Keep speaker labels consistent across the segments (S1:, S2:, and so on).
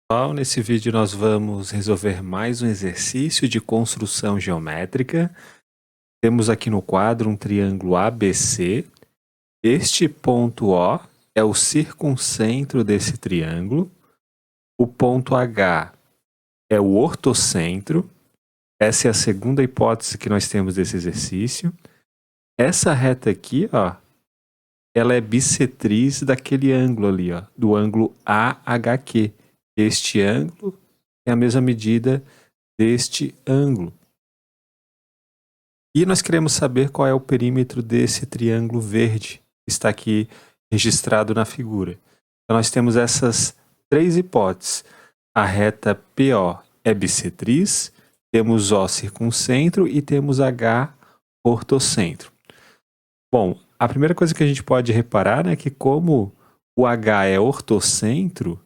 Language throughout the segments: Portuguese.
S1: Pessoal, nesse vídeo nós vamos resolver mais um exercício de construção geométrica. Temos aqui no quadro um triângulo ABC. Este ponto O é o circuncentro desse triângulo. O ponto H é o ortocentro. Essa é a segunda hipótese que nós temos desse exercício. Essa reta aqui, ó, ela é bissetriz daquele ângulo ali, ó, do ângulo AHQ. Este ângulo é a mesma medida deste ângulo. E nós queremos saber qual é o perímetro desse triângulo verde, que está aqui registrado na figura. Então nós temos essas três hipóteses. A reta PO é bissetriz, temos O circuncentro e temos H ortocentro. Bom, a primeira coisa que a gente pode reparar, né, é que como o H é ortocentro,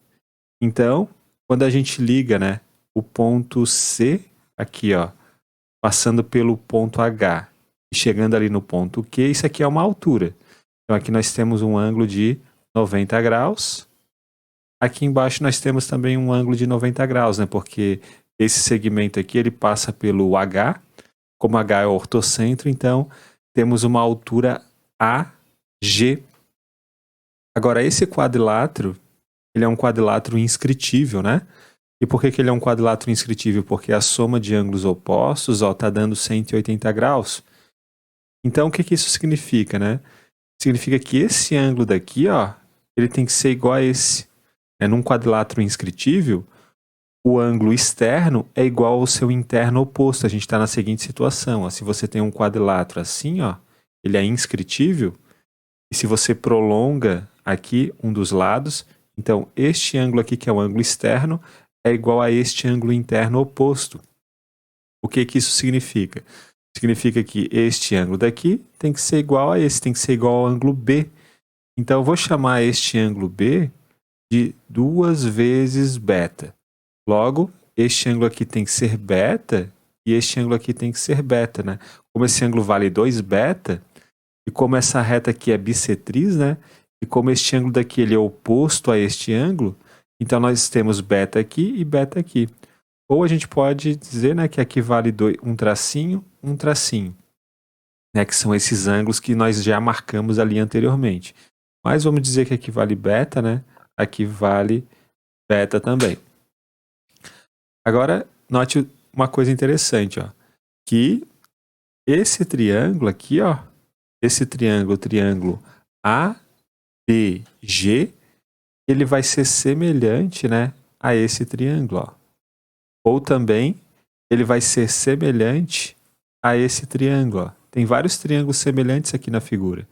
S1: então, quando a gente liga, né, o ponto C, aqui, ó, passando pelo ponto H e chegando ali no ponto Q, isso aqui é uma altura. Então, aqui nós temos um ângulo de 90 graus. Aqui embaixo nós temos também um ângulo de 90 graus, né, porque esse segmento aqui, ele passa pelo H, como H é ortocentro, então temos uma altura AG. Agora, esse quadrilátero, ele é um quadrilátero inscritível, né? E por que ele é um quadrilátero inscritível? Porque a soma de ângulos opostos está dando 180 graus. Então, o que isso significa, né? Significa que esse ângulo daqui, ó, ele tem que ser igual a esse. Num quadrilátero inscritível, o ângulo externo é igual ao seu interno oposto. A gente está na seguinte situação, ó, se você tem um quadrilátero assim, ó, ele é inscritível, e se você prolonga aqui um dos lados, então este ângulo aqui, que é o ângulo externo, é igual a este ângulo interno oposto. O que isso significa? Significa que este ângulo daqui tem que ser igual a esse, tem que ser igual ao ângulo B. Então eu vou chamar este ângulo B de 2 vezes beta. Logo, este ângulo aqui tem que ser beta e este ângulo aqui tem que ser beta, né? Como esse ângulo vale 2 beta, e como essa reta aqui é bissetriz, né? E como este ângulo daqui ele é oposto a este ângulo, então nós temos beta aqui e beta aqui. Ou a gente pode dizer, né, que aqui vale um tracinho, né, que são esses ângulos que nós já marcamos ali anteriormente. Mas vamos dizer que aqui vale beta, né? Aqui vale beta também. Agora, note uma coisa interessante, ó, que esse triângulo aqui, ó, esse triângulo ABG, ele vai ser semelhante, né, a esse triângulo, ó. Ou também ele vai ser semelhante a esse triângulo, ó. Tem vários triângulos semelhantes aqui na figura,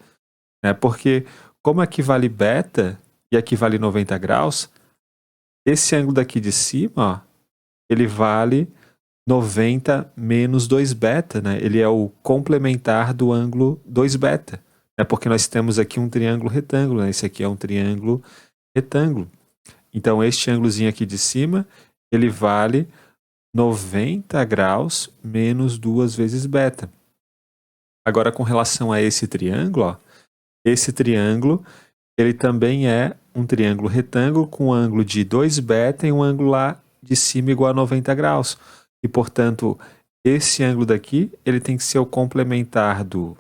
S1: né? Porque como aqui vale beta e aqui vale 90 graus, esse ângulo daqui de cima, ó, ele vale 90 menos 2 beta, né? Ele é o complementar do ângulo 2 beta, né? Porque nós temos aqui um triângulo retângulo, né? Esse aqui é um triângulo retângulo. Então, este ângulozinho aqui de cima, ele vale 90 graus menos 2 vezes beta. Agora, com relação a esse triângulo, ó, esse triângulo, ele também é um triângulo retângulo com um ângulo de 2 beta e um ângulo lá de cima igual a 90 graus. E, portanto, esse ângulo daqui, ele tem que ser o complementar do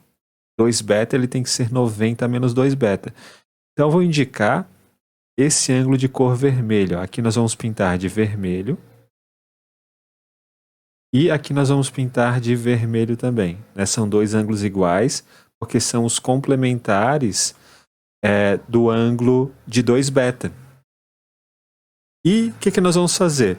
S1: 2 beta, ele tem que ser 90 menos 2 beta. Então, eu vou indicar esse ângulo de cor vermelho. Aqui nós vamos pintar de vermelho. E aqui nós vamos pintar de vermelho também, né? São dois ângulos iguais, porque são os complementares do ângulo de 2 beta. E o que nós vamos fazer?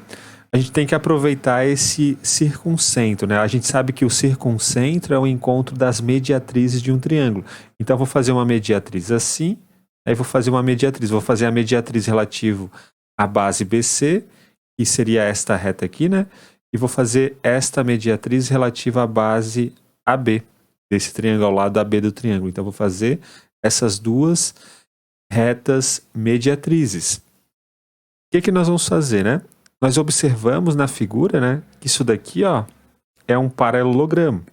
S1: A gente tem que aproveitar esse circuncentro, né? A gente sabe que o circuncentro é o encontro das mediatrizes de um triângulo. Então, eu vou fazer uma mediatriz assim, aí vou fazer uma mediatriz. Vou fazer a mediatriz relativo à base BC, que seria esta reta aqui, né? E vou fazer esta mediatriz relativa à base AB, desse triângulo ao lado AB do triângulo. Então, eu vou fazer essas duas retas mediatrizes. O que nós vamos fazer, né? Nós observamos na figura, né, que isso daqui, ó, é um paralelogramo.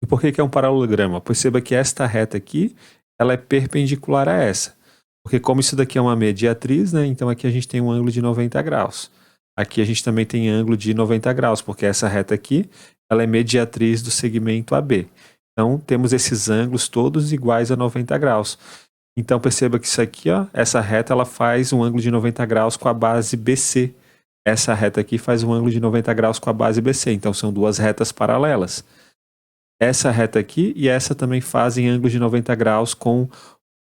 S1: E por que é um paralelogramo? Perceba que esta reta aqui, ela é perpendicular a essa. Porque como isso daqui é uma mediatriz, né? Então aqui a gente tem um ângulo de 90 graus. Aqui a gente também tem ângulo de 90 graus, porque essa reta aqui, ela é mediatriz do segmento AB. Então temos esses ângulos todos iguais a 90 graus. Então perceba que isso aqui, ó, essa reta, ela faz um ângulo de 90 graus com a base BC. Essa reta aqui faz um ângulo de 90 graus com a base BC. Então são duas retas paralelas. Essa reta aqui e essa também fazem ângulo de 90 graus com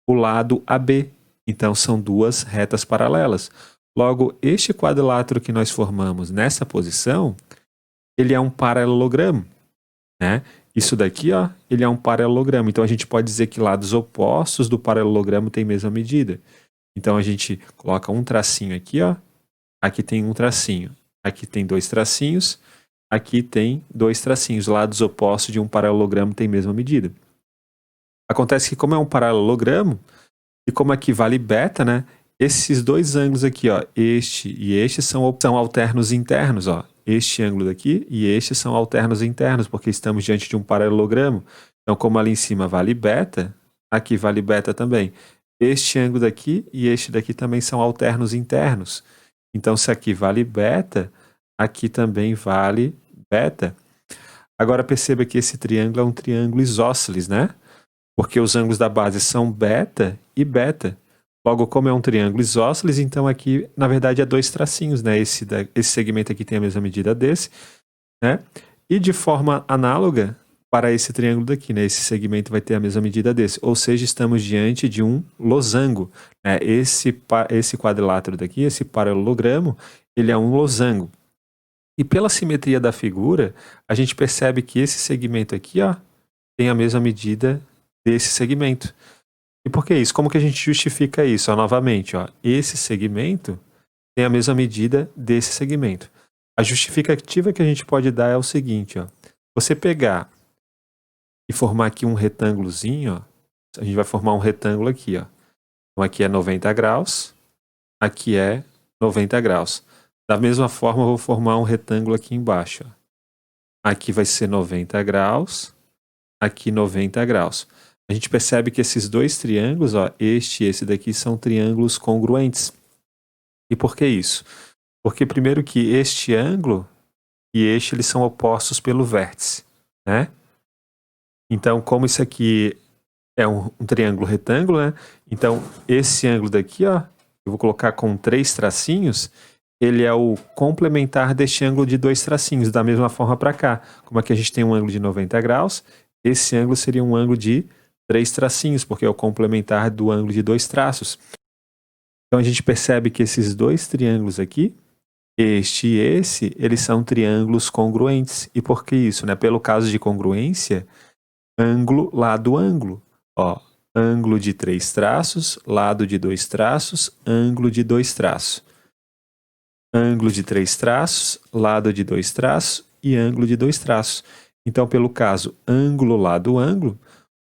S1: o lado AB. Então são duas retas paralelas. Logo, este quadrilátero que nós formamos nessa posição, ele é um paralelogramo, né? Isso daqui, ó, ele é um paralelogramo. Então a gente pode dizer que lados opostos do paralelogramo têm a mesma medida. Então a gente coloca um tracinho aqui, ó. Aqui tem um tracinho. Aqui tem dois tracinhos. Aqui tem dois tracinhos. Lados opostos de um paralelogramo têm a mesma medida. Acontece que como é um paralelogramo, e como aqui vale beta, né? Esses dois ângulos aqui, ó, este e este são alternos internos, ó. Este ângulo daqui e este são alternos internos, porque estamos diante de um paralelogramo. Então, como ali em cima vale beta, aqui vale beta também. Este ângulo daqui e este daqui também são alternos internos. Então, se aqui vale beta, aqui também vale beta. Agora perceba que esse triângulo é um triângulo isósceles, né? Porque os ângulos da base são beta e beta. Logo, como é um triângulo isósceles, então aqui, na verdade, é dois tracinhos, né? Esse segmento aqui tem a mesma medida desse, né? E de forma análoga para esse triângulo daqui, né? Esse segmento vai ter a mesma medida desse. Ou seja, estamos diante de um losango, né? Esse quadrilátero daqui, esse paralelogramo, ele é um losango. E pela simetria da figura, a gente percebe que esse segmento aqui, ó, tem a mesma medida desse segmento. E por que isso? Como que a gente justifica isso? Ó, novamente, ó, esse segmento tem a mesma medida desse segmento. A justificativa que a gente pode dar é o seguinte, ó, você pegar e formar aqui um retângulozinho, ó, a gente vai formar um retângulo aqui, ó. Então aqui é 90 graus, aqui é 90 graus. Da mesma forma, eu vou formar um retângulo aqui embaixo, ó. Aqui vai ser 90 graus, aqui 90 graus. A gente percebe que esses dois triângulos, ó, este e esse daqui, são triângulos congruentes. E por que isso? Porque primeiro que este ângulo e este, eles são opostos pelo vértice, né? Então, como isso aqui é um triângulo retângulo, né? Então, esse ângulo daqui, ó, eu vou colocar com 3 tracinhos, ele é o complementar deste ângulo de 2 tracinhos, da mesma forma para cá. Como aqui a gente tem um ângulo de 90 graus, esse ângulo seria um ângulo de 3 tracinhos, porque é o complementar do ângulo de 2 traços. Então a gente percebe que esses dois triângulos aqui, este e esse, eles são triângulos congruentes. E por que isso, né? Pelo caso de congruência, ângulo, lado, ângulo. Ó, ângulo de 3 traços, lado de 2 traços, ângulo de 2 traços. Ângulo de 3 traços, lado de 2 traços e ângulo de 2 traços. Então, pelo caso ângulo, lado, ângulo,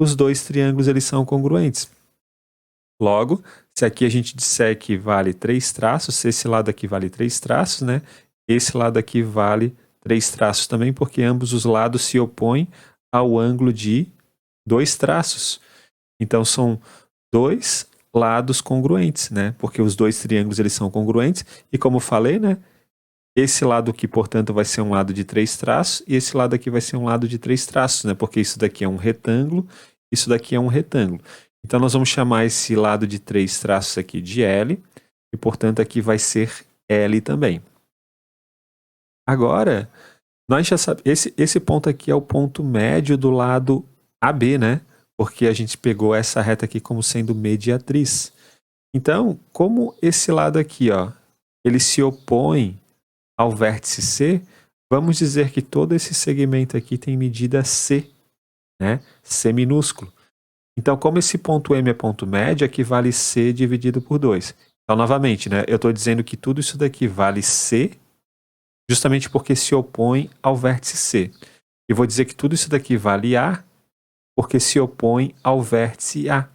S1: os dois triângulos eles são congruentes. Logo, se aqui a gente disser que vale 3 traços, se esse lado aqui vale 3 traços, né? Esse lado aqui vale 3 traços também, porque ambos os lados se opõem ao ângulo de 2 traços. Então, são dois lados congruentes, né? Porque os dois triângulos eles são congruentes. E como eu falei, né? Esse lado aqui, portanto, vai ser um lado de 3 traços, e esse lado aqui vai ser um lado de 3 traços, né? Porque isso daqui é um retângulo, isso daqui é um retângulo. Então, nós vamos chamar esse lado de 3 traços aqui de L, e, portanto, aqui vai ser L também. Agora, nós já sabemos, esse ponto aqui é o ponto médio do lado AB, né? Porque a gente pegou essa reta aqui como sendo mediatriz. Então, como esse lado aqui, ó, ele se opõe ao vértice C, vamos dizer que todo esse segmento aqui tem medida C, né? C minúsculo. Então, como esse ponto M é ponto médio, aqui vale C dividido por 2. Então, novamente, né? Eu estou dizendo que tudo isso daqui vale C, justamente porque se opõe ao vértice C. E vou dizer que tudo isso daqui vale A, porque se opõe ao vértice A.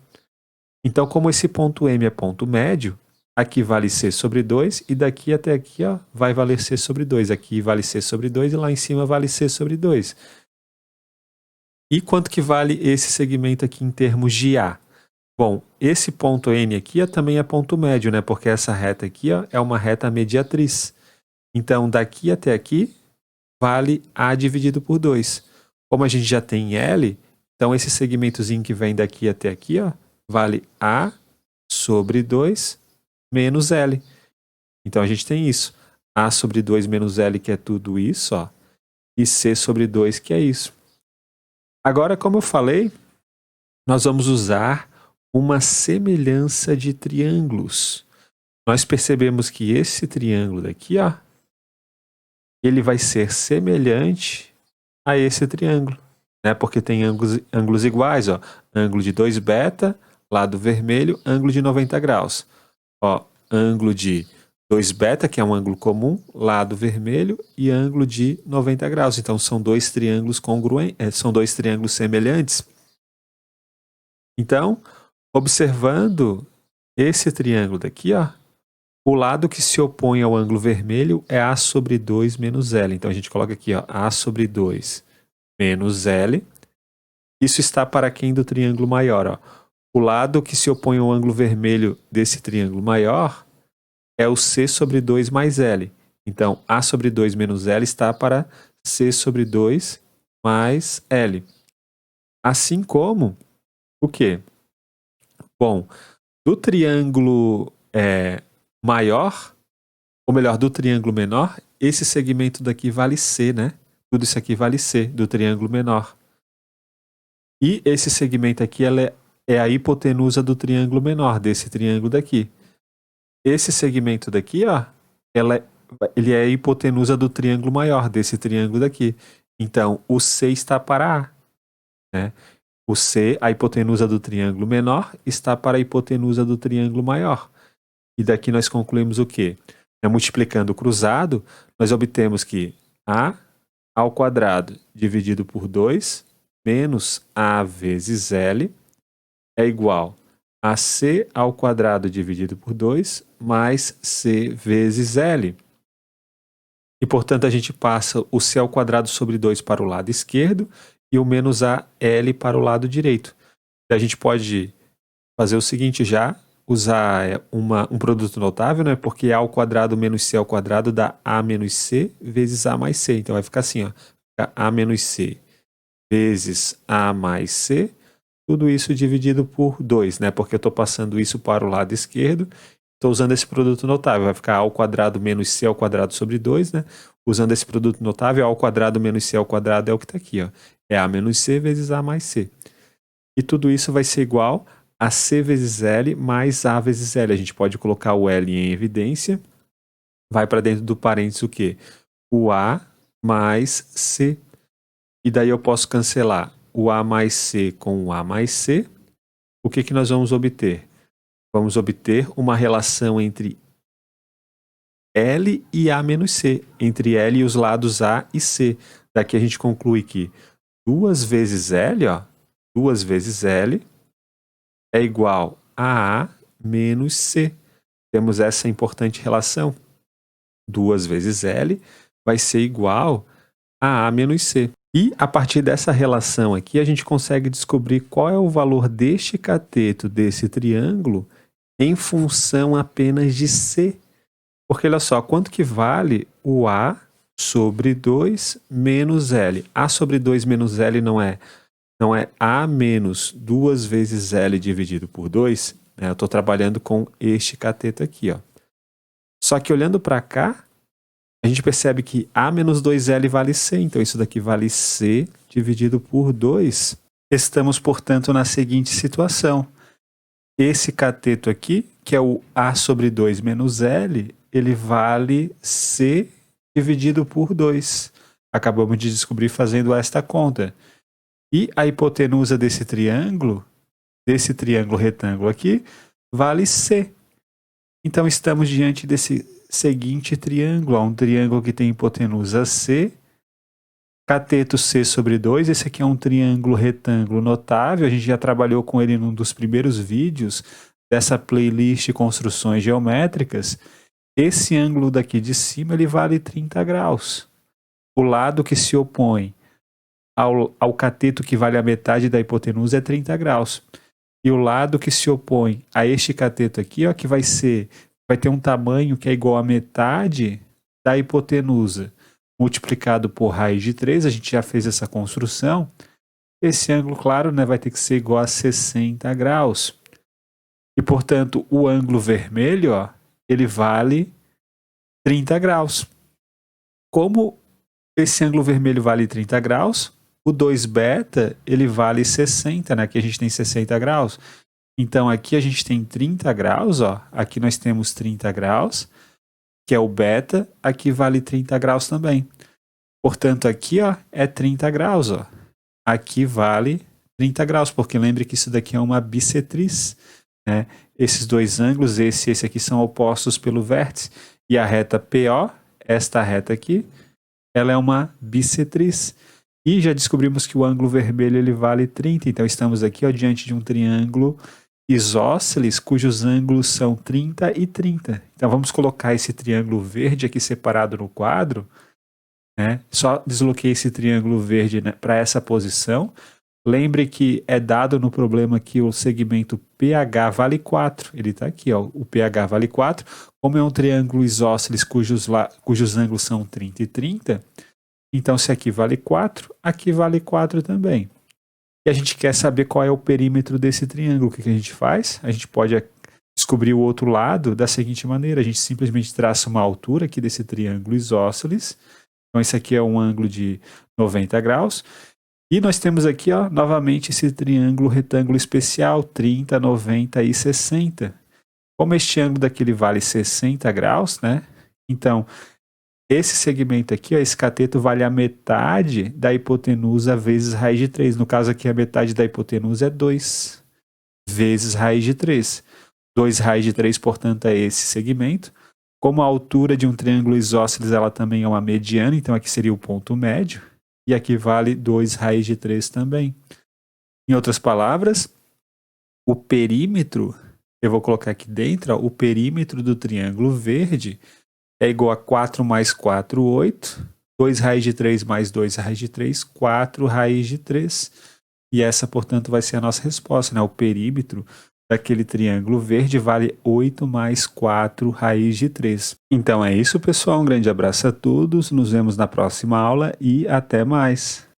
S1: Então, como esse ponto M é ponto médio, aqui vale C sobre 2, e daqui até aqui, ó, vai valer C sobre 2. Aqui vale C sobre 2 e lá em cima vale C sobre 2. E quanto que vale esse segmento aqui em termos de A? Bom, esse ponto N aqui também é ponto médio, né? Porque essa reta aqui é uma reta mediatriz. Então, daqui até aqui, vale A dividido por 2. Como a gente já tem L, então esse segmentozinho que vem daqui até aqui, vale A sobre 2 menos L. Então, a gente tem isso. A sobre 2 menos L, que é tudo isso, e C sobre 2, que é isso. Agora, como eu falei, nós vamos usar uma semelhança de triângulos. Nós percebemos que esse triângulo daqui, ele vai ser semelhante a esse triângulo, né? Porque tem ângulos iguais, ângulo de 2 beta, lado vermelho, ângulo de 90 graus. Ângulo de 2 beta, que é um ângulo comum, lado vermelho, e ângulo de 90 graus. Então, são dois triângulos congruentes, são dois triângulos semelhantes. Então, observando esse triângulo daqui, o lado que se opõe ao ângulo vermelho é A sobre 2 menos L. Então, a gente coloca aqui, A sobre 2 menos L. Isso está para quem do triângulo maior? O lado que se opõe ao ângulo vermelho desse triângulo maior é o C sobre 2 mais L. Então, A sobre 2 menos L está para C sobre 2 mais L. Assim como o quê? Bom, do triângulo maior, ou melhor, do triângulo menor, esse segmento daqui vale C, né? Tudo isso aqui vale C, do triângulo menor. E esse segmento aqui é a hipotenusa do triângulo menor, desse triângulo daqui. Esse segmento daqui, ele é a hipotenusa do triângulo maior, desse triângulo daqui. Então, o C está para A, né? O C, a hipotenusa do triângulo menor, está para a hipotenusa do triângulo maior. E daqui nós concluímos o quê? Multiplicando o cruzado, nós obtemos que A ao quadrado dividido por 2 menos A vezes L é igual a C ao quadrado dividido por 2 mais C vezes L. E, portanto, a gente passa o C ao quadrado sobre 2 para o lado esquerdo e o menos AL para o lado direito. A gente pode fazer o seguinte já, usar um produto notável, né? Porque A ao quadrado menos C ao quadrado dá A menos C vezes A mais C. Então vai ficar assim, A menos C vezes A mais C, tudo isso dividido por 2, né? Porque eu estou passando isso para o lado esquerdo, estou usando esse produto notável, vai ficar A ao quadrado menos C ao quadrado sobre 2, né? Usando esse produto notável, A ao quadrado menos C ao quadrado é o que está aqui, é A menos C vezes A mais C. E tudo isso vai ser igual a C vezes L mais A vezes L. A gente pode colocar o L em evidência. Vai para dentro do parênteses o quê? O A mais C. E daí eu posso cancelar o A mais C com o A mais C. O que nós vamos obter? Vamos obter uma relação entre L e A menos C. Entre L e os lados A e C. Daqui a gente conclui que 2 vezes L, 2 vezes L é igual a A menos C. Temos essa importante relação. 2 vezes L vai ser igual a A menos C. E a partir dessa relação aqui, a gente consegue descobrir qual é o valor deste cateto, desse triângulo, em função apenas de C. Porque olha só, quanto que vale o A sobre 2 menos L? A sobre 2 menos L não é A menos 2 vezes L dividido por 2, né? Eu estou trabalhando com este cateto aqui, Só que olhando para cá, a gente percebe que A menos 2L vale C, então isso daqui vale C dividido por 2. Estamos, portanto, na seguinte situação. Esse cateto aqui, que é o A sobre 2 menos L, ele vale C dividido por 2. Acabamos de descobrir fazendo esta conta. E a hipotenusa desse triângulo retângulo aqui, vale C. Então, estamos diante desse seguinte triângulo, um triângulo que tem hipotenusa C, cateto C sobre 2, esse aqui é um triângulo retângulo notável, a gente já trabalhou com ele num dos primeiros vídeos dessa playlist Construções Geométricas. Esse ângulo daqui de cima, ele vale 30 graus. O lado que se opõe ao cateto que vale a metade da hipotenusa é 30 graus. E o lado que se opõe a este cateto aqui, ó, que vai ter um tamanho que é igual a metade da hipotenusa multiplicado por raiz de 3, a gente já fez essa construção. Esse ângulo, claro, né, vai ter que ser igual a 60 graus. E, portanto, o ângulo vermelho, ó, ele vale 30 graus. Como esse ângulo vermelho vale 30 graus, o 2β ele vale 60, né? Aqui a gente tem 60 graus. Então, aqui a gente tem 30 graus, ó. Aqui nós temos 30 graus, que é o beta. Aqui vale 30 graus também. Portanto, aqui, ó, é 30 graus, ó. Aqui vale 30 graus, porque lembre que isso daqui é uma bissetriz, né? Esses dois ângulos, esse e esse aqui, são opostos pelo vértice. E a reta PO, esta reta aqui, ela é uma bissetriz. E já descobrimos que o ângulo vermelho ele vale 30. Então, estamos aqui, ó, diante de um triângulo isósceles, cujos ângulos são 30 e 30. Então, vamos colocar esse triângulo verde aqui separado no quadro, né? Só desloquei esse triângulo verde, né, para essa posição. Lembre que é dado no problema que o segmento PH vale 4. Ele está aqui, ó, o PH vale 4. Como é um triângulo isósceles cujos ângulos são 30 e 30, então se aqui vale 4, aqui vale 4 também. E a gente quer saber qual é o perímetro desse triângulo. O que a gente faz? A gente pode descobrir o outro lado da seguinte maneira. A gente simplesmente traça uma altura aqui desse triângulo isósceles. Então esse aqui é um ângulo de 90 graus. E nós temos aqui, ó, novamente esse triângulo retângulo especial, 30, 90 e 60. Como este ângulo daqui ele vale 60 graus, né? Então, esse segmento aqui, ó, esse cateto vale a metade da hipotenusa vezes raiz de 3. No caso aqui, a metade da hipotenusa é 2 vezes raiz de 3. 2 raiz de 3, portanto, é esse segmento. Como a altura de um triângulo isósceles ela também é uma mediana, então aqui seria o ponto médio. E aqui vale 2 raiz de 3 também. Em outras palavras, o perímetro, eu vou colocar aqui dentro, ó, o perímetro do triângulo verde é igual a 4 mais 4, 8. 2 raiz de 3 mais 2 raiz de 3, 4 raiz de 3. E essa, portanto, vai ser a nossa resposta, né? O perímetro daquele triângulo verde vale 8 mais 4 raiz de 3. Então é isso, pessoal. Um grande abraço a todos. Nos vemos na próxima aula e até mais.